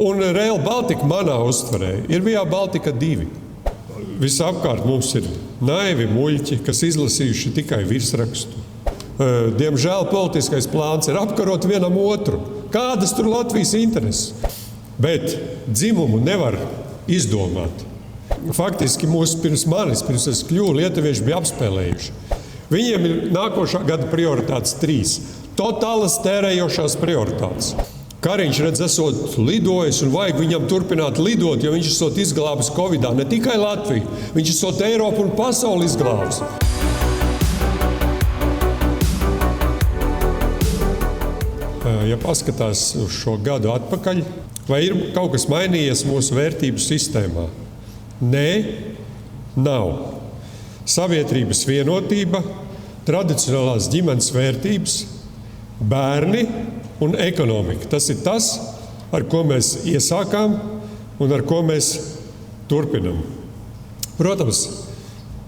Un Rail Baltica manā uztverē ir Via Baltica 2. Visapkārt mums ir naivi muļķi, kas izlasījuši tikai virsrakstu. Diemžēl politiskais plāns ir apkarot vienam otru. Kādas tur Latvijas intereses? Bet dzimumu nevar izdomāt. Faktiski pirms es kļuvu, lietuvieši bija apspēlējuši. Viņiem ir nākošā gada prioritātes 3. Totālas tērējošās prioritātes. Kariņš redz, esot lidojis un vajag viņam turpināt lidot, jo viņš esot izglābis Covidā ne tikai Latviju, viņš esot Eiropu un pasauli izglābis. Ja paskatās uz šo gadu atpakaļ, vai ir kaut kas mainījies mūsu vērtību sistēmā? Nē, nav. Sabiedrības vienotība, tradicionālās ģimenes vērtības, bērni un ekonomika. Tas ir tas, ar ko mēs iesākām un ar ko mēs turpinam. Protams,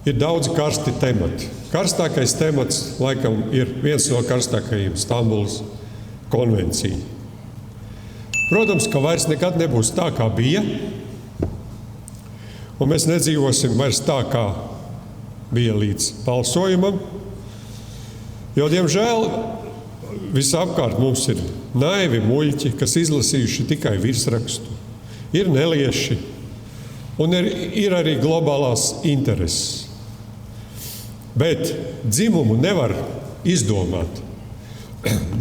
ir daudzi karsti temati. Karstākais temats, laikam, ir viens no karstākajiem - Stambulas konvencija. Protams, ka vairs nekad nebūs tā, kā bija, un mēs nedzīvosim vairs tā, kā bija līdz balsojumam, jo, diemžēl, visapkārt mums ir naivi muļķi, kas izlasījuši tikai virsrakstu, ir nelieši un ir arī globālās intereses. Bet dzimumu nevar izdomāt.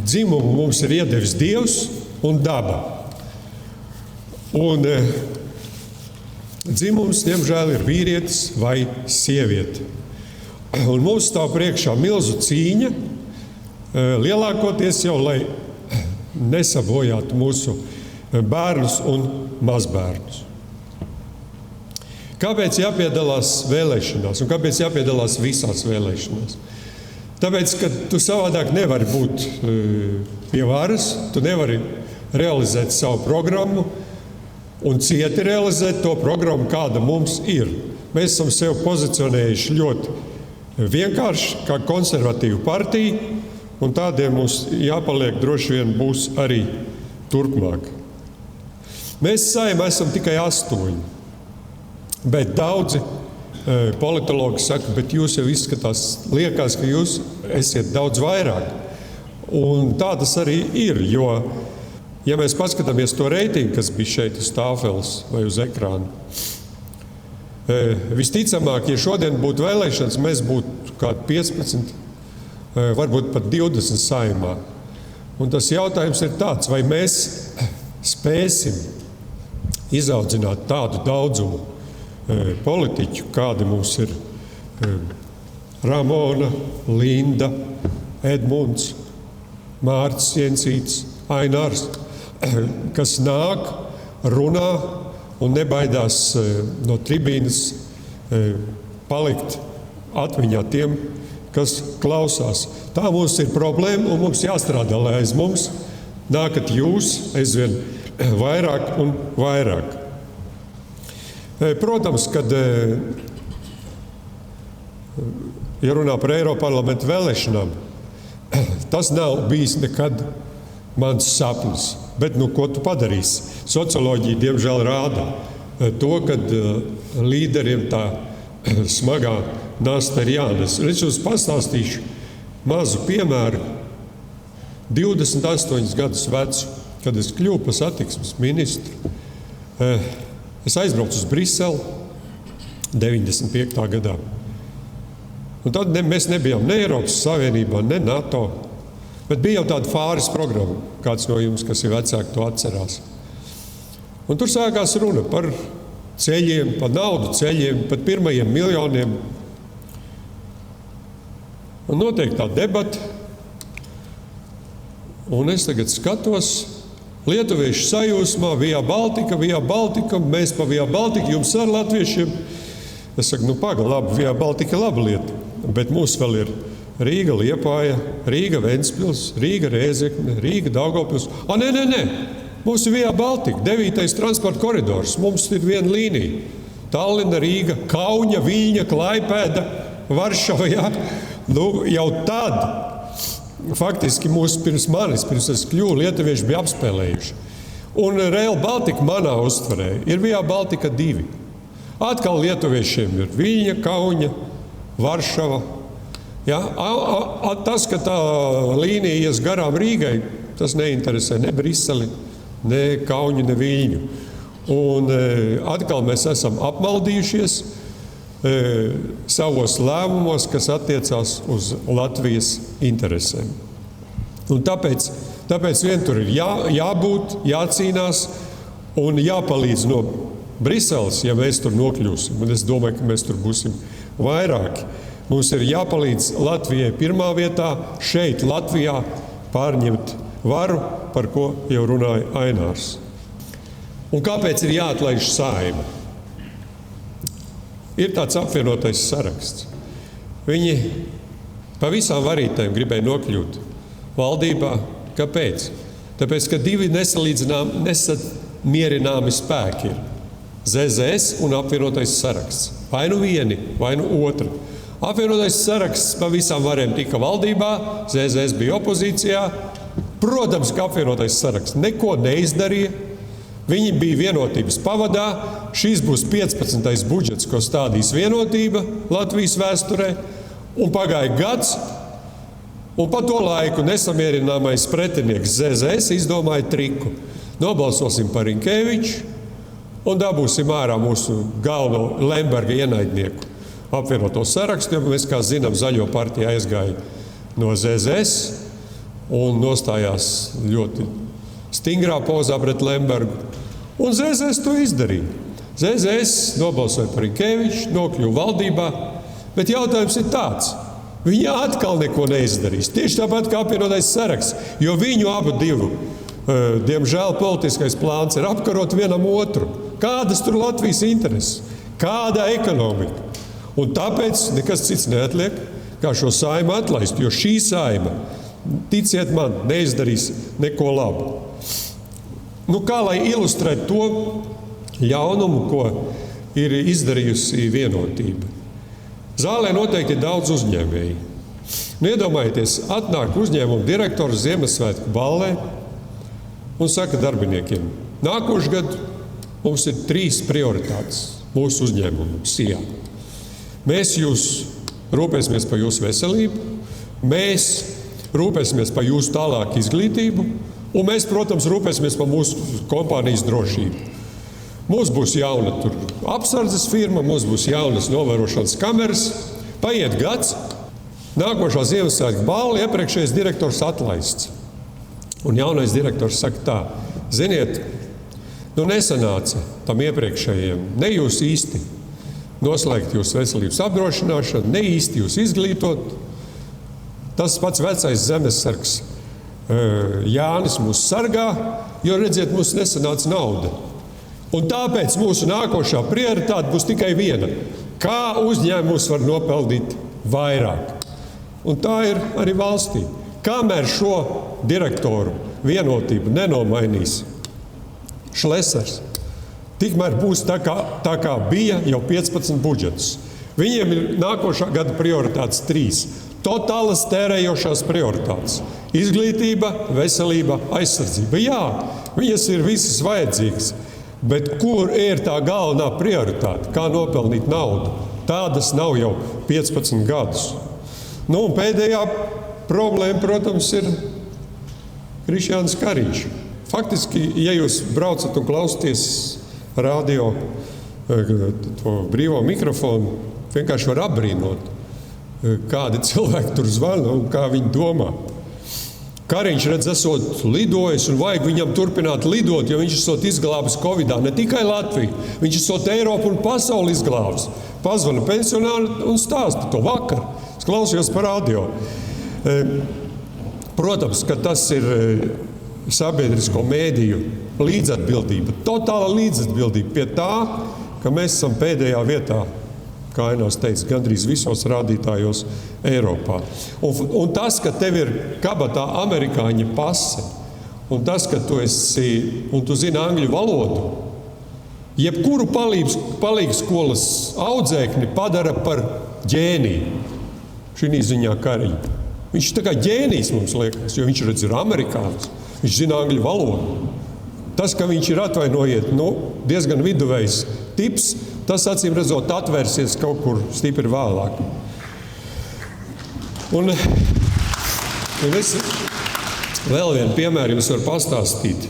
Dzimumu mums ir iedevis Dievs un daba. Un dzimums, diemžēl, ir vīrietis vai sieviete. Un mums stāv priekšā milzu cīņa, lielākoties jau, lai nesabojātu mūsu bērnus un mazbērnus. Kāpēc jāpiedalās vēlēšanās un kāpēc jāpiedalās visās vēlēšanās? Tāpēc, ka tu savādāk nevari būt pie varas, tu nevari realizēt savu programmu un cieti realizēt to programmu, kāda mums ir. Mēs esam sevi pozicionējuši ļoti vienkārši kā konservatīva partija, un tādiem mums jāpaliek droši vien būs arī turpmāk. Mēs Saeimā esam tikai 8, bet daudzi politologi saka, bet jūs jau izskatās, liekas, ka jūs esiet daudz vairāk. Un tā tas arī ir, jo, ja mēs paskatāmies to reitingu, kas bija šeit uz tāfeles vai uz ekrāna, visticamāk, ja šodien būtu vēlēšanas, mēs būtu kādi 15, varbūt pat 20 Saeimā. Un tas jautājums ir tāds, vai mēs spēsim izaudzināt tādu daudzumu politiķu, kādi mums ir Ramona, Linda, Edmunds, Mārcis Jensīts, Ainārs, kas nāk, runā un nebaidās no tribīnes palikt atmiņā tiem, kas klausās. Tā mums ir problēma un mums jāstrādā, lai aiz mums nākat jūs aizvien vairāk un vairāk. Protams, kad ja runā par Eiroparlamentu vēlēšanām, tas nav bijis nekad mans sapnis. Bet, ko tu padarīsi? Socioloģija, diemžēl, rāda to, kad līderiem tā smagā nasta ir jānes. Es jums pastāstīšu mazu piemēru. 28 gadus vecu, kad es kļuvu par satiksmes ministru, es aizbraucu uz Briseli 95. gadā. Un tad mēs nebijām ne Eiropas Savienībā, ne NATO, bet bija jau tāda fāres programma, kāds no jums, kas ir vecāki, to atcerās. Un tur sākās runa par ceļiem, par naudu ceļiem, par pirmajiem miljoniem. Un notiek tā debata, un es tagad skatos, lietuviešu sajūsmā, Via Baltica, mēs pa Via Baltica, jums ar latviešiem. Es saku, paga, labi, Via Baltica ir laba lieta, bet mums vēl ir Rīga, Liepāja, Rīga, Ventspils, Rīga, Rēzekne, Rīga, Daugavpils. Nē, mums ir Via Baltica, 9. transporta koridors, mums ir viena līnija. Tallina, Rīga, Kauņa, Viļņa, Klaipēda, Varšava, jā. Jau tad faktiski pirms es kļuvu, lietuvieši bija apspēlējuši. Un Rail Baltica manā uztverē ir Via Baltica 2. Atkal lietuviešiem ir Viļņa, Kauņa, Varšava. Ja? Tas, ka tā līnija ies garām Rīgai, tas neinteresē ne Briseli, ne Kauņu, ne Viļņu. Un atkal mēs esam apmaldījušies savos lēmumos, kas attiecās uz Latvijas interesēm. Un tāpēc vien tur ir jābūt, jācīnās un jāpalīdz no Briseles, ja mēs tur nokļūsim. Un es domāju, ka mēs tur būsim vairāki. Mums ir jāpalīdz Latvijai pirmā vietā, šeit Latvijā pārņemt varu, par ko jau runāja Ainārs. Un kāpēc ir jāatlaiž Saeima? Ir tāds apvienotais saraksts. Viņi pa visām varītēm gribēja nokļūt valdībā. Kāpēc? Tāpēc, ka divi nesamierināmi spēki ir. ZZS un apvienotais saraksts. Vai nu vieni, vai nu otru. Apvienotais saraksts pa visām varēm tika valdībā, ZZS bija opozīcijā. Protams, ka apvienotais saraksts neko neizdarīja. Viņi bija vienotības pavadā. Šis būs 15. budžets, ko stādīs vienotība Latvijas vēsturē. Un pagāja gads, un pa to laiku nesamierināmais pretinieks ZZS izdomāja triku. Nobalsosim par Rinkēviču un dabūsim ārā mūsu galveno Lemberga ienaidnieku apvienoto sarakstu, jo mēs, kā zinām, Zaļo partija aizgāja no ZZS un nostājās ļoti stingrā pozā pret Lembergu. Un ZZS to izdarīja. ZZS nobalsoja par Rinkēviču, nokļuva valdībā, bet jautājums ir tāds. Viņi atkal neko neizdarīs. Tieši tāpat kā apvienotais saraksts, jo viņu abu divu, diemžēl, politiskais plāns ir apkarot vienam otru. Kādas tur Latvijas intereses? Kāda ekonomika? Un tāpēc nekas cits neatliek, kā šo Saimu atlaist, jo šī Saima, ticiet man, neizdarīs neko labu. Nu, kā lai ilustrē to ļaunumu, ko ir izdarījusi vienotība? Zālē noteikti ir daudz uzņēmēji. Nu, iedomājieties, atnāk uzņēmuma direktors Ziemassvētku ballē un saka darbiniekiem, nākošu gadu mums ir 3 prioritātes mūsu uzņēmumu SIA. Mēs rūpēsimies par jūsu veselību, mēs rūpēsimies par jūsu tālāku izglītību, un mēs, protams, rūpēsimies par mūsu kompānijas drošību. Mums būs jauna apsardzes firma, mums būs jaunas novērošanas kameras. Paiet gads, nākošā Ziemassvētku balva iepriekšējais direktors atlaists. Un jaunais direktors saka tā, ziniet, nesanāca tam iepriekšējiem, ne jūs īsti noslēgt jūsu veselības apdrošināšanu, ne īsti jūs izglītot. Tas pats vecais zemesargs Jānis mūs sargā, jo, redziet, mums nesanāca nauda. Un tāpēc mūsu nākošā prioritāte būs tikai viena. Kā uzņēmums var nopelnīt vairāk? Un tā ir arī valstī. Kamēr šo direktoru vienotību nenomainīs Šlesers, tikmēr būs tā kā bija jau 15 budžetus. Viņiem ir nākošā gada prioritātes 3. Totālas tērējošās prioritātes. Izglītība, veselība, aizsardzība. Jā, viņas ir visas vajadzīgas. Bet kur ir tā galvenā prioritāte? Kā nopelnīt naudu? Tādas nav jau 15 gadus. Nu, un pēdējā problēma, protams, ir Krišjāns Kariņš. Faktiski, ja jūs braucat un klausties radio, to brīvo mikrofonu, vienkārši var apbrīnot, kādi cilvēki tur zvana un kā viņi domā. Kariņš, redz, esot lidojis un vajag viņam turpināt lidot, jo viņš esot izglābis Covidā ne tikai Latviju, viņš esot Eiropu un pasauli izglābis. Pazvana pensionāri un stāsta to vakar. Es klausījos par radio. Protams, ka tas ir sabiedrisko mēdīju līdzatbildība, totāla līdzatbildība pie tā, ka mēs esam pēdējā vietā, kā Ainārs teica, gandrīz visos rādītājos Eiropā. Un tas, ka tev ir kabatā amerikāņa pase, un tas, ka tu zini angļu valodu, jebkuru palīgskolas audzēkni padara par ģēniju. Šī ziņā Kariņu. Viņš tā kā ģēnijs mums liekas, jo viņš redz ir amerikānis, viņš zina angļu valodu. Tas, ka viņš ir atvainojiet, diezgan viduvējs tips, tas acīm redzot atvērsies kaut kur stipri vēlāk. Un es vēl vienu piemēru jums varu pastāstīt.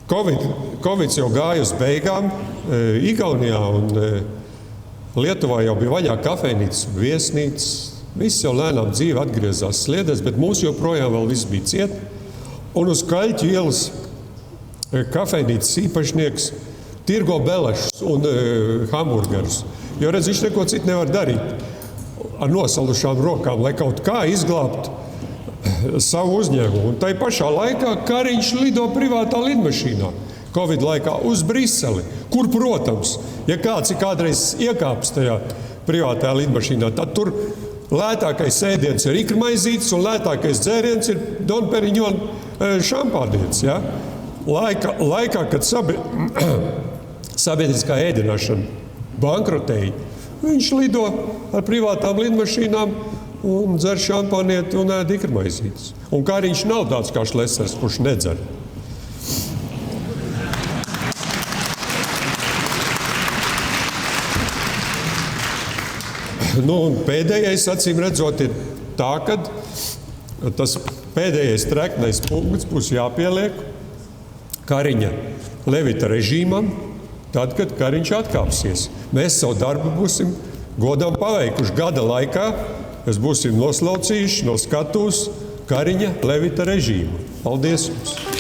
Covid jau gāja uz beigām Igaunijā un Lietuvā jau bija vaļā kafejnīcas, viesnīcas. Viss jau lēnām dzīve atgriezās sliedēs, bet mūs joprojām vēl viss bija ciet. Un uz Kaļķu ielas kafejnīcas īpašnieks tirgo belešus un hamburgerus. Jo redz, viņš neko citu nevar darīt ar nosalušām rokām, lai kaut kā izglābtu savu uzņēmumu. Un tai pašā laikā Kariņš lido privātā lidmašīnā Covid laikā uz Briseli, kur, protams, ja kāds ir kādreiz iekāpis tajā privātajā lidmašīnā, tad tur lētākais ēdiens ir ikrmaizītes un lētākais dzēriens ir Don Perignon šampānietis. Ja? Laikā, kad sabiedriskā ēdināšana bankrotēja, viņš lido ar privātām lidmašīnām un dzer šampānieti un ēd ikrmaizītes. Un Kariņš nav tāds kā Šlesers, kurš nedzer. Un pēdējais, acīm redzot, ir tā, ka tas pēdējais treknais punkts būs jāpieliek Kariņa Levita režīmam, tad, kad Kariņš atkāpsies. Mēs savu darbu būsim godam paveikuši gada laikā. Mēs būsim noslaucījuši no skatuves Kariņa Levita režīmu. Paldies jums!